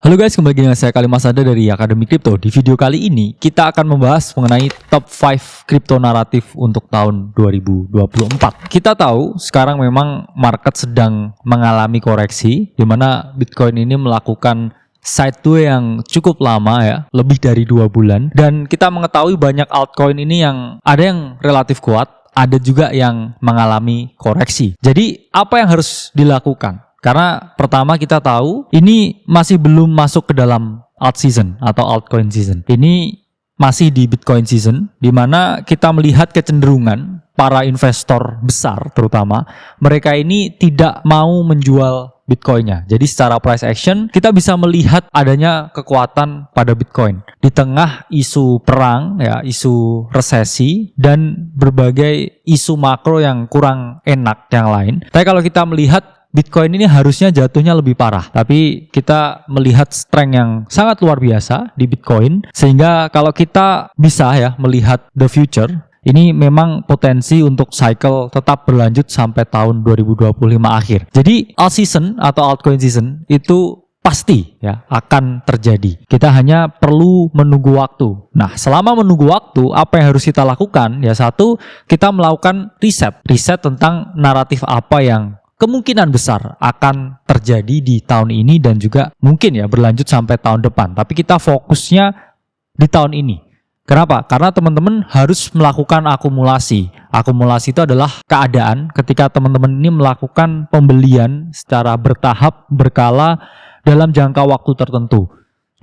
Halo guys, kembali dengan saya Kali Mas Anda dari Akademi Kripto. Di video kali ini kita akan membahas mengenai top 5 kripto naratif untuk tahun 2024. Kita tahu sekarang memang market sedang mengalami koreksi, di mana Bitcoin ini melakukan sideway yang cukup lama ya, lebih dari 2 bulan. Dan kita mengetahui banyak altcoin ini yang ada yang relatif kuat, ada juga yang mengalami koreksi. Jadi apa yang harus dilakukan? Karena pertama kita tahu ini masih belum masuk ke dalam alt season atau altcoin season. Ini masih di Bitcoin season, di mana kita melihat kecenderungan para investor besar terutama, mereka ini tidak mau menjual Bitcoinnya. Jadi secara price action kita bisa melihat adanya kekuatan pada Bitcoin di tengah isu perang, ya, isu resesi dan berbagai isu makro yang kurang enak yang lain. Tapi kalau kita melihat Bitcoin ini harusnya jatuhnya lebih parah, tapi kita melihat strength yang sangat luar biasa di Bitcoin, sehingga kalau kita bisa ya melihat the future, ini memang potensi untuk cycle tetap berlanjut sampai tahun 2025 akhir. Jadi alt season atau altcoin season itu pasti ya akan terjadi. Kita hanya perlu menunggu waktu. Nah, selama menunggu waktu, apa yang harus kita lakukan? Ya satu, kita melakukan riset tentang naratif apa yang kemungkinan besar akan terjadi di tahun ini dan juga mungkin ya berlanjut sampai tahun depan. Tapi kita fokusnya di tahun ini. Kenapa? Karena teman-teman harus melakukan akumulasi. Akumulasi itu adalah keadaan ketika teman-teman ini melakukan pembelian secara bertahap, berkala dalam jangka waktu tertentu.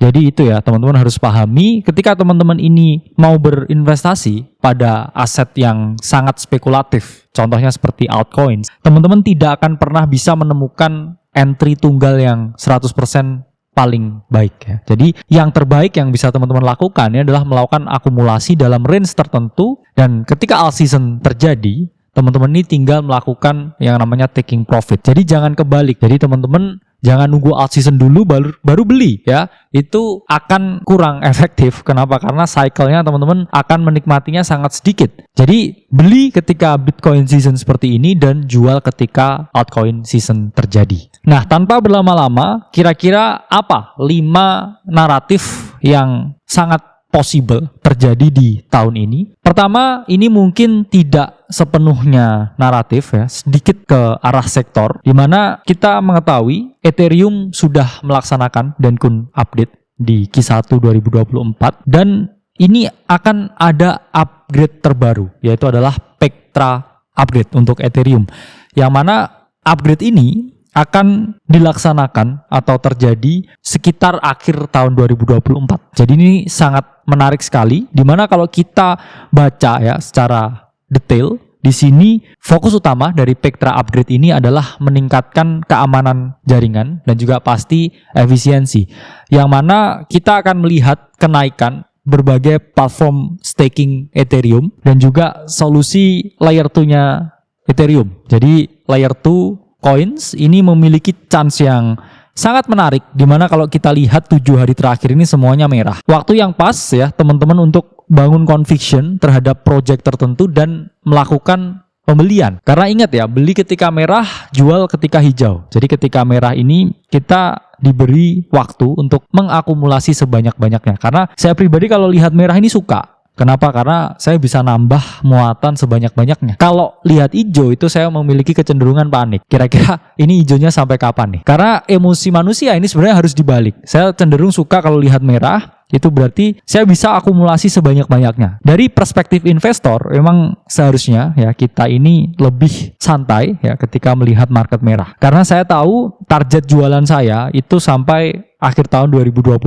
Jadi itu ya teman-teman harus pahami, ketika teman-teman ini mau berinvestasi pada aset yang sangat spekulatif, contohnya seperti altcoins, teman-teman tidak akan pernah bisa menemukan entry tunggal yang 100% paling baik ya. Jadi yang terbaik yang bisa teman-teman lakukan adalah melakukan akumulasi dalam range tertentu, dan ketika alt season terjadi, teman-teman ini tinggal melakukan yang namanya taking profit. Jadi jangan kebalik. Jadi teman-teman jangan nunggu alt season dulu baru beli ya. Itu akan kurang efektif. Kenapa? Karena cycle-nya teman-teman akan menikmatinya sangat sedikit. Jadi beli ketika Bitcoin season seperti ini dan jual ketika altcoin season terjadi. Nah, tanpa berlama-lama, kira-kira apa 5 naratif yang sangat possible terjadi di tahun ini? Pertama, ini mungkin tidak sepenuhnya naratif ya, sedikit ke arah sektor, di mana kita mengetahui Ethereum sudah melaksanakan Dencun update di Q1 2024 dan ini akan ada upgrade terbaru, yaitu adalah Pectra upgrade untuk Ethereum, yang mana upgrade ini akan dilaksanakan atau terjadi sekitar akhir tahun 2024. Jadi ini sangat menarik sekali, dimana kalau kita baca ya secara detail, di sini fokus utama dari Pectra upgrade ini adalah meningkatkan keamanan jaringan dan juga pasti efisiensi, yang mana kita akan melihat kenaikan berbagai platform staking Ethereum dan juga solusi layer 2-nya Ethereum. Jadi layer 2 coins ini memiliki chance yang sangat menarik, dimana kalau kita lihat 7 hari terakhir ini semuanya merah. Waktu yang pas ya teman-teman untuk bangun conviction terhadap project tertentu dan melakukan pembelian. Karena ingat ya, beli ketika merah, jual ketika hijau. Jadi ketika merah ini kita diberi waktu untuk mengakumulasi sebanyak-banyaknya. Karena saya pribadi kalau lihat merah ini suka. Kenapa? Karena saya bisa nambah muatan sebanyak-banyaknya. Kalau lihat hijau itu saya memiliki kecenderungan panik. Kira-kira ini hijaunya sampai kapan nih? Karena emosi manusia ini sebenarnya harus dibalik. Saya cenderung suka kalau lihat merah, itu berarti saya bisa akumulasi sebanyak-banyaknya. Dari perspektif investor, memang seharusnya ya kita ini lebih santai ya ketika melihat market merah. Karena saya tahu target jualan saya itu sampai akhir tahun 2025.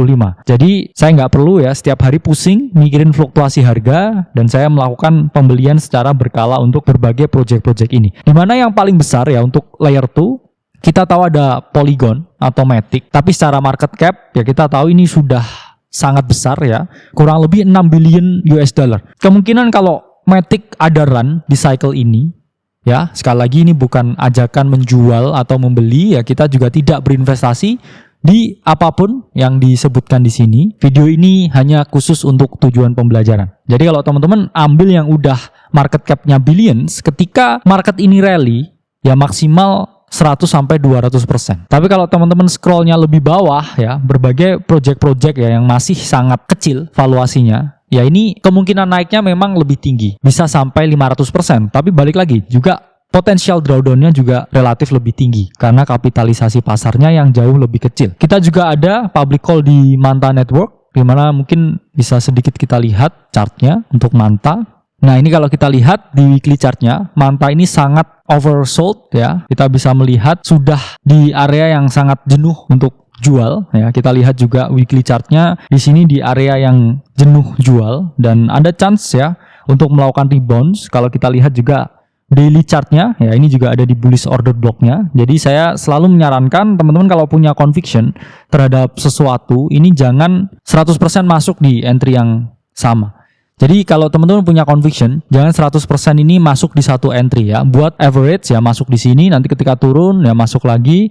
Jadi saya nggak perlu ya setiap hari pusing mikirin fluktuasi harga, dan saya melakukan pembelian secara berkala untuk berbagai project-project ini. Dimana yang paling besar ya untuk layer 2, kita tahu ada Polygon atau Matic, tapi secara market cap ya kita tahu ini sudah sangat besar ya, kurang lebih 6 billion US dollar. Kemungkinan kalau Matic ada run di cycle ini, ya sekali lagi ini bukan ajakan menjual atau membeli ya, kita juga tidak berinvestasi di apapun yang disebutkan di sini. Video ini hanya khusus untuk tujuan pembelajaran. Jadi kalau teman-teman ambil yang udah market cap-nya billions, ketika market ini rally, ya maksimal 100 sampai 200%. Tapi kalau teman-teman scrollnya lebih bawah ya, berbagai project-project ya yang masih sangat kecil valuasinya, ya ini kemungkinan naiknya memang lebih tinggi, bisa sampai 500%. Tapi balik lagi juga potensial drawdown-nya juga relatif lebih tinggi karena kapitalisasi pasarnya yang jauh lebih kecil. Kita juga ada public call di Manta Network, di mana mungkin bisa sedikit kita lihat chartnya untuk Manta. Nah ini kalau kita lihat di weekly chartnya, Manta ini sangat oversold ya. Kita bisa melihat sudah di area yang sangat jenuh untuk jual ya. Kita lihat juga weekly chartnya di sini di area yang jenuh jual dan ada chance ya untuk melakukan rebounds. Kalau kita lihat juga daily chartnya ya, ini juga ada di bullish order blocknya. Jadi saya selalu menyarankan teman-teman kalau punya conviction terhadap sesuatu ini jangan 100% masuk di entry yang sama. Jadi kalau teman-teman punya conviction, jangan 100% ini masuk di satu entry ya. Buat average ya, masuk di sini, nanti ketika turun ya masuk lagi,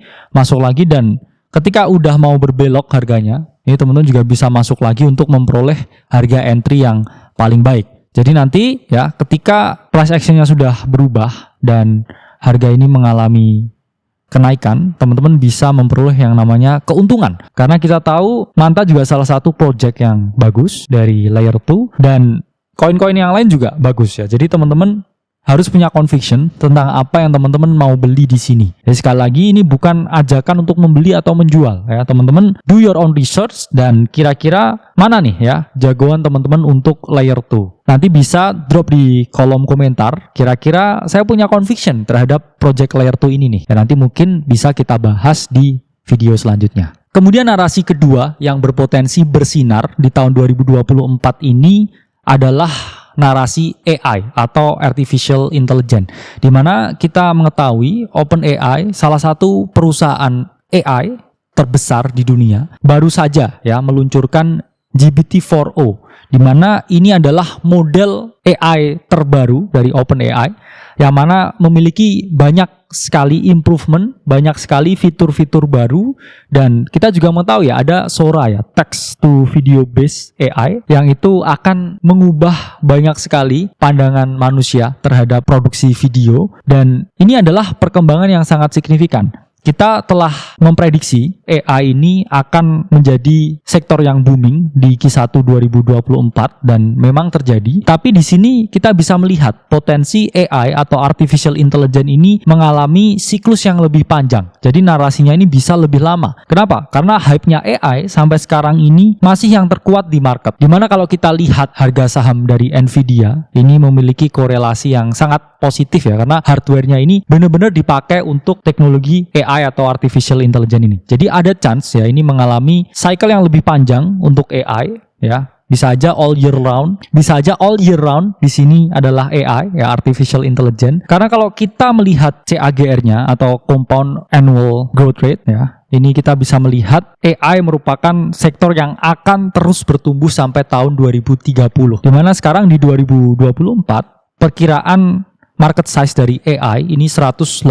dan ketika udah mau berbelok harganya, ini teman-teman juga bisa masuk lagi untuk memperoleh harga entry yang paling baik. Jadi nanti ya ketika price action-nya sudah berubah dan harga ini mengalami kenaikan, teman-teman bisa memperoleh yang namanya keuntungan. Karena kita tahu Manta juga salah satu project yang bagus dari layer 2 dan koin-koin yang lain juga bagus ya. Jadi teman-teman harus punya conviction tentang apa yang teman-teman mau beli di sini. Jadi sekali lagi ini bukan ajakan untuk membeli atau menjual ya. Teman-teman do your own research dan kira-kira mana nih ya jagoan teman-teman untuk layer 2. Nanti bisa drop di kolom komentar kira-kira saya punya conviction terhadap project layer 2 ini nih. Dan nanti mungkin bisa kita bahas di video selanjutnya. Kemudian narasi kedua yang berpotensi bersinar di tahun 2024 ini adalah narasi AI atau Artificial Intelligence, di mana kita mengetahui OpenAI salah satu perusahaan AI terbesar di dunia baru saja ya meluncurkan GPT-4o, di mana ini adalah model AI terbaru dari OpenAI yang mana memiliki banyak sekali improvement, banyak sekali fitur-fitur baru, dan kita juga mengetahui ya ada Sora ya, text to video based AI yang itu akan mengubah banyak sekali pandangan manusia terhadap produksi video, dan ini adalah perkembangan yang sangat signifikan. Kita telah memprediksi AI ini akan menjadi sektor yang booming di Q1 2024 dan memang terjadi. Tapi di sini kita bisa melihat potensi AI atau Artificial Intelligence ini mengalami siklus yang lebih panjang. Jadi narasinya ini bisa lebih lama. Kenapa? Karena hype-nya AI sampai sekarang ini masih yang terkuat di market. Dimana kalau kita lihat harga saham dari Nvidia ini memiliki korelasi yang sangat positif ya, karena hardware-nya ini benar-benar dipakai untuk teknologi AI atau Artificial Intelligence ini. Jadi ada chance ya ini mengalami cycle yang lebih panjang untuk AI ya. Bisa aja all year round, bisa aja all year round di sini adalah AI ya, Artificial Intelligence. Karena kalau kita melihat CAGR-nya atau Compound Annual Growth Rate ya, ini kita bisa melihat AI merupakan sektor yang akan terus bertumbuh sampai tahun 2030. Dimana sekarang di 2024 perkiraan market size dari AI ini 184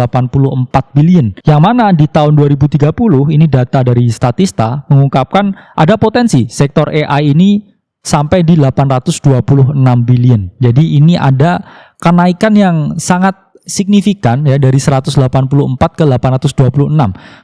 billion. Yang mana di tahun 2030 ini data dari Statista mengungkapkan ada potensi sektor AI ini sampai di 826 billion. Jadi ini ada kenaikan yang sangat signifikan ya dari 184 ke 826.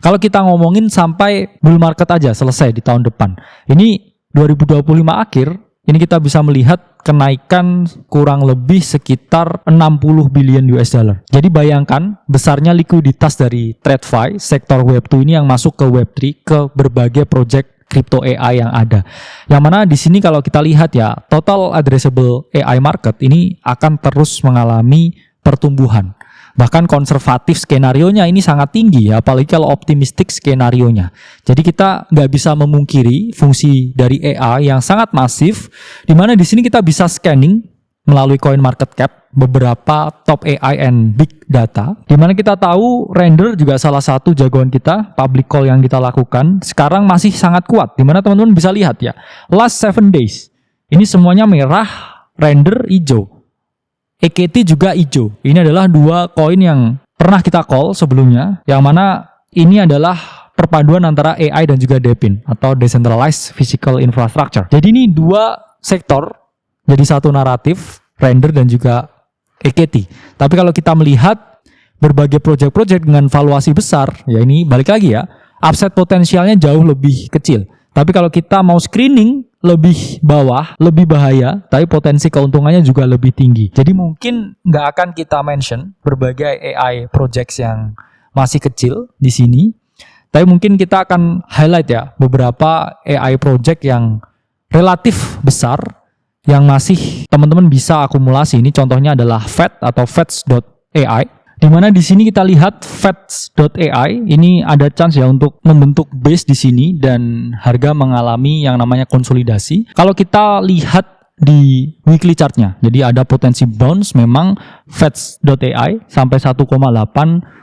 Kalau kita ngomongin sampai bull market aja selesai di tahun depan. Ini 2025 akhir ini kita bisa melihat kenaikan kurang lebih sekitar 60 billion US dollar. Jadi bayangkan besarnya likuiditas dari TradFi, sektor Web2 ini yang masuk ke Web3 ke berbagai project crypto AI yang ada. Yang mana di sini kalau kita lihat ya, total addressable AI market ini akan terus mengalami pertumbuhan. Bahkan konservatif skenarionya ini sangat tinggi ya, apalagi kalau optimistik skenarionya. Jadi kita nggak bisa memungkiri fungsi dari AI yang sangat masif, di mana di sini kita bisa scanning melalui coin market cap beberapa top AI and big data, di mana kita tahu render juga salah satu jagoan kita, public call yang kita lakukan sekarang masih sangat kuat, di mana teman-teman bisa lihat ya, last 7 days ini semuanya merah, render hijau. EKT juga hijau. Ini adalah dua koin yang pernah kita call sebelumnya, yang mana ini adalah perpaduan antara AI dan juga DePIN atau Decentralized Physical Infrastructure. Jadi ini dua sektor jadi satu naratif, render dan juga EKT. Tapi kalau kita melihat berbagai project-project dengan valuasi besar, ya ini balik lagi ya, upside potensialnya jauh lebih kecil. Tapi kalau kita mau screening lebih bawah, lebih bahaya, tapi potensi keuntungannya juga lebih tinggi. Jadi mungkin nggak akan kita mention berbagai AI projects yang masih kecil di sini, tapi mungkin kita akan highlight ya beberapa AI project yang relatif besar yang masih teman-teman bisa akumulasi. Ini contohnya adalah FET atau Fets.ai, di mana di sini kita lihat Fets.ai ini ada chance ya untuk membentuk base di sini dan harga mengalami yang namanya konsolidasi. Kalau kita lihat di weekly chartnya, jadi ada potensi bounce memang Fets.ai sampai 1,8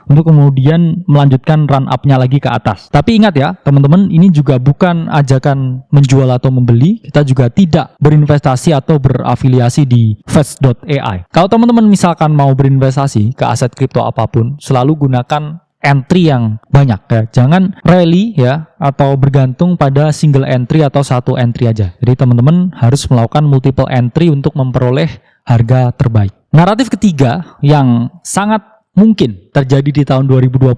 untuk kemudian melanjutkan run up-nya lagi ke atas. Tapi ingat ya teman-teman, ini juga bukan ajakan menjual atau membeli, kita juga tidak berinvestasi atau berafiliasi di Fets.ai. Kalau teman-teman misalkan mau berinvestasi ke aset kripto apapun, selalu gunakan entry yang banyak ya. Jangan rally ya atau bergantung pada single entry atau satu entry aja. Jadi teman-teman harus melakukan multiple entry untuk memperoleh harga terbaik. Naratif ketiga yang sangat mungkin terjadi di tahun 2024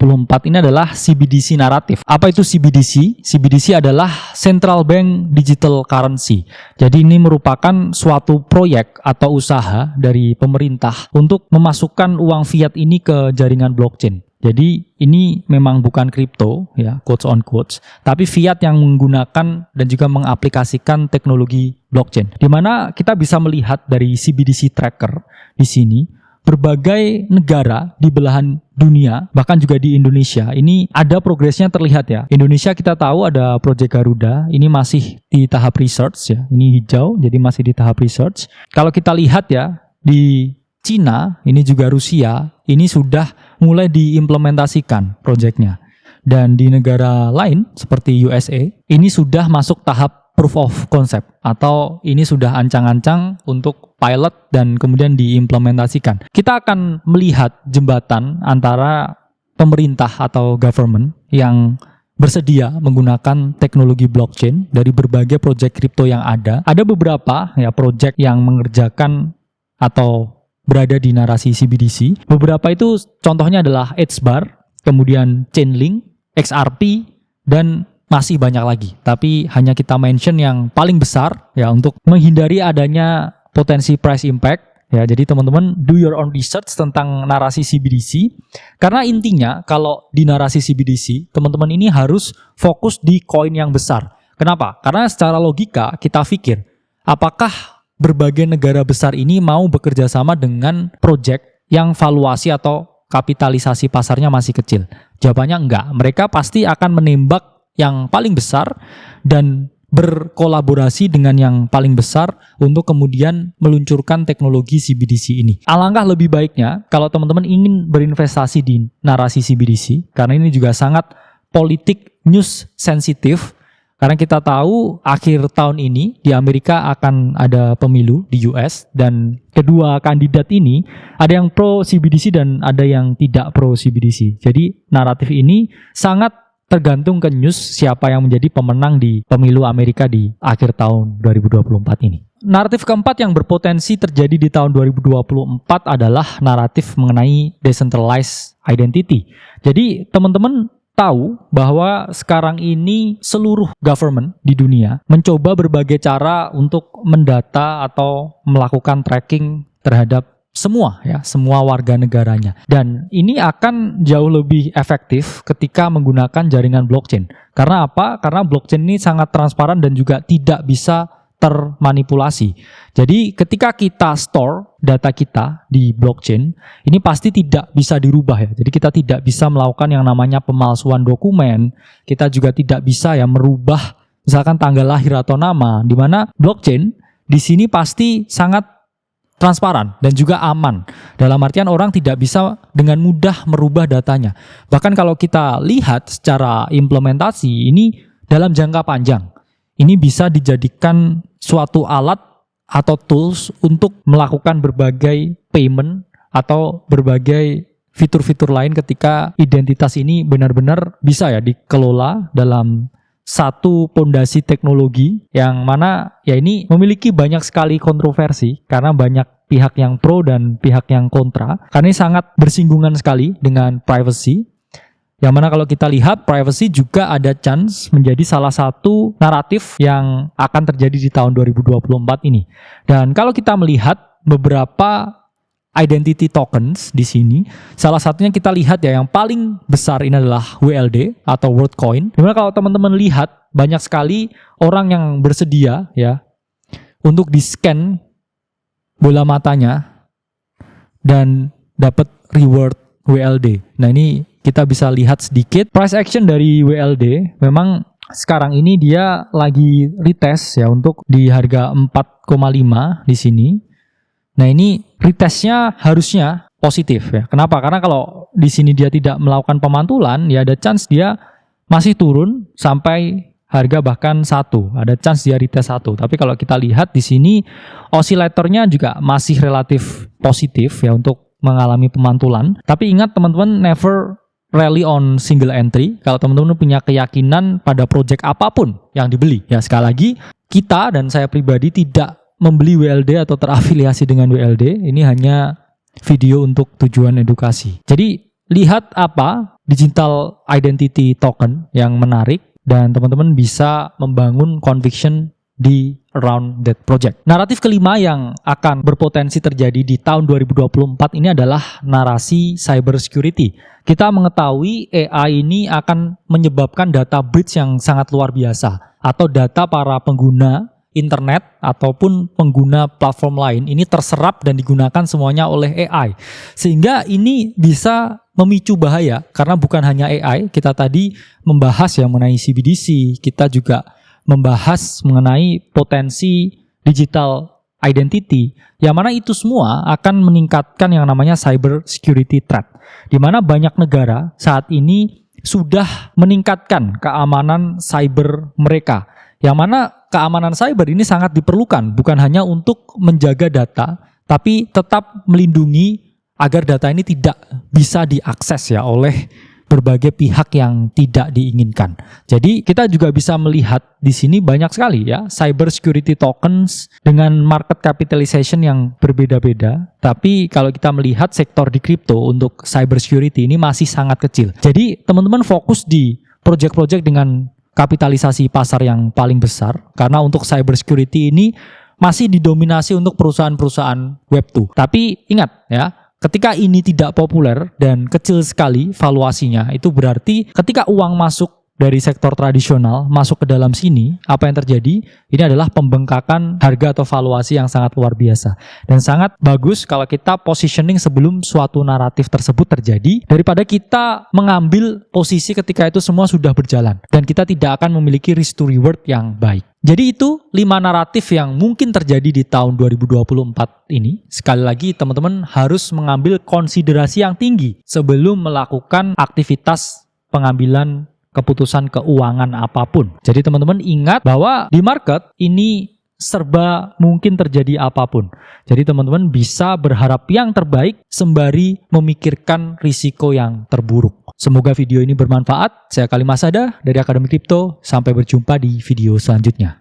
ini adalah CBDC naratif. Apa itu CBDC? CBDC adalah Central Bank Digital Currency. Jadi ini merupakan suatu proyek atau usaha dari pemerintah untuk memasukkan uang fiat ini ke jaringan blockchain. Jadi ini memang bukan kripto ya, quotes on quotes, tapi fiat yang menggunakan dan juga mengaplikasikan teknologi blockchain. Di mana kita bisa melihat dari CBDC tracker di sini berbagai negara di belahan dunia, bahkan juga di Indonesia, ini ada progresnya terlihat ya. Indonesia kita tahu ada Project Garuda, ini masih di tahap research ya, ini hijau, jadi masih di tahap research. Kalau kita lihat ya, di Cina, ini juga Rusia, ini sudah mulai diimplementasikan proyeknya. Dan di negara lain seperti USA, ini sudah masuk tahap proof of concept atau ini sudah ancang-ancang untuk pilot dan kemudian diimplementasikan. Kita akan melihat jembatan antara pemerintah atau government yang bersedia menggunakan teknologi blockchain dari berbagai proyek kripto yang ada. Ada beberapa ya proyek yang mengerjakan atau berada di narasi CBDC. Beberapa itu contohnya adalah Edgebar, kemudian Chainlink, XRP, dan masih banyak lagi. Tapi hanya kita mention yang paling besar ya untuk menghindari adanya potensi price impact. Ya, jadi teman-teman do your own research tentang narasi CBDC. Karena intinya kalau di narasi CBDC, teman-teman ini harus fokus di koin yang besar. Kenapa? Karena secara logika kita pikir, apakah berbagai negara besar ini mau bekerja sama dengan proyek yang valuasi atau kapitalisasi pasarnya masih kecil? Jawabannya enggak. Mereka pasti akan menembak yang paling besar dan berkolaborasi dengan yang paling besar untuk kemudian meluncurkan teknologi CBDC ini. Alangkah lebih baiknya kalau teman-teman ingin berinvestasi di narasi CBDC, karena ini juga sangat politik news sensitif. Karena kita tahu akhir tahun ini di Amerika akan ada pemilu di US dan kedua kandidat ini ada yang pro CBDC dan ada yang tidak pro CBDC. Jadi naratif ini sangat tergantung ke news siapa yang menjadi pemenang di pemilu Amerika di akhir tahun 2024 ini. Naratif keempat yang berpotensi terjadi di tahun 2024 adalah naratif mengenai decentralized identity. Jadi teman-teman tahu bahwa sekarang ini seluruh government di dunia mencoba berbagai cara untuk mendata atau melakukan tracking terhadap semua warga negaranya. Dan ini akan jauh lebih efektif ketika menggunakan jaringan blockchain. Karena apa? Karena blockchain ini sangat transparan dan juga tidak bisa termanipulasi. Jadi ketika kita store data kita di blockchain, ini pasti tidak bisa dirubah ya. Jadi kita tidak bisa melakukan yang namanya pemalsuan dokumen. Kita juga tidak bisa ya merubah misalkan tanggal lahir atau nama, di mana blockchain di sini pasti sangat transparan dan juga aman. Dalam artian orang tidak bisa dengan mudah merubah datanya. Bahkan kalau kita lihat secara implementasi ini dalam jangka panjang, ini bisa dijadikan suatu alat atau tools untuk melakukan berbagai payment atau berbagai fitur-fitur lain ketika identitas ini benar-benar bisa ya dikelola dalam satu pondasi teknologi yang mana ya ini memiliki banyak sekali kontroversi karena banyak pihak yang pro dan pihak yang kontra. Karena ini sangat bersinggungan sekali dengan privacy. Yang mana kalau kita lihat privacy juga ada chance menjadi salah satu naratif yang akan terjadi di tahun 2024 ini. Dan kalau kita melihat beberapa identity tokens di sini, salah satunya kita lihat ya yang paling besar ini adalah WLD atau WorldCoin. Dimana kalau teman-teman lihat banyak sekali orang yang bersedia ya untuk di-scan bola matanya dan dapat reward WLD. Nah ini kita bisa lihat sedikit price action dari WLD. Memang sekarang ini dia lagi retest ya untuk di harga 4,5 di sini. Nah ini retestnya harusnya positif ya. Kenapa? Karena kalau di sini dia tidak melakukan pemantulan, ya ada chance dia masih turun sampai harga bahkan 1. Ada chance dia retest 1. Tapi kalau kita lihat di sini osilatornya juga masih relatif positif ya untuk mengalami pemantulan. Tapi ingat teman-teman, never rally on single entry. Kalau teman-teman punya keyakinan pada project apapun yang dibeli, ya sekali lagi kita dan saya pribadi tidak membeli WLD atau terafiliasi dengan WLD. Ini hanya video untuk tujuan edukasi. Jadi lihat apa digital identity token yang menarik dan teman-teman bisa membangun conviction di around that project. Naratif kelima yang akan berpotensi terjadi di tahun 2024 ini adalah narasi cyber security. Kita mengetahui AI ini akan menyebabkan data breach yang sangat luar biasa atau data para pengguna internet ataupun pengguna platform lain ini terserap dan digunakan semuanya oleh AI. Sehingga ini bisa memicu bahaya karena bukan hanya AI, kita tadi membahas yang mengenai CBDC, kita juga membahas mengenai potensi digital identity, yang mana itu semua akan meningkatkan yang namanya cyber security threat, di mana banyak negara saat ini sudah meningkatkan keamanan cyber mereka, yang mana keamanan cyber ini sangat diperlukan, bukan hanya untuk menjaga data, tapi tetap melindungi agar data ini tidak bisa diakses ya oleh berbagai pihak yang tidak diinginkan. Jadi kita juga bisa melihat di sini banyak sekali ya cyber security tokens dengan market capitalization yang berbeda-beda. Tapi kalau kita melihat sektor di kripto untuk cyber security ini masih sangat kecil. Jadi teman-teman fokus di project-project dengan kapitalisasi pasar yang paling besar karena untuk cyber security ini masih didominasi untuk perusahaan-perusahaan Web2. Tapi ingat ya, ketika ini tidak populer dan kecil sekali valuasinya, itu berarti ketika uang masuk dari sektor tradisional masuk ke dalam sini, apa yang terjadi? Ini adalah pembengkakan harga atau valuasi yang sangat luar biasa. Dan sangat bagus kalau kita positioning sebelum suatu naratif tersebut terjadi, daripada kita mengambil posisi ketika itu semua sudah berjalan. Dan kita tidak akan memiliki risk to reward yang baik. Jadi itu 5 naratif yang mungkin terjadi di tahun 2024 ini. Sekali lagi teman-teman harus mengambil konsiderasi yang tinggi sebelum melakukan aktivitas pengambilan keputusan keuangan apapun. Jadi teman-teman ingat bahwa di market ini serba mungkin terjadi apapun. Jadi teman-teman bisa berharap yang terbaik sembari memikirkan risiko yang terburuk. Semoga video ini bermanfaat. Saya Khalil Masada dari Akademi Kripto. Sampai berjumpa di video selanjutnya.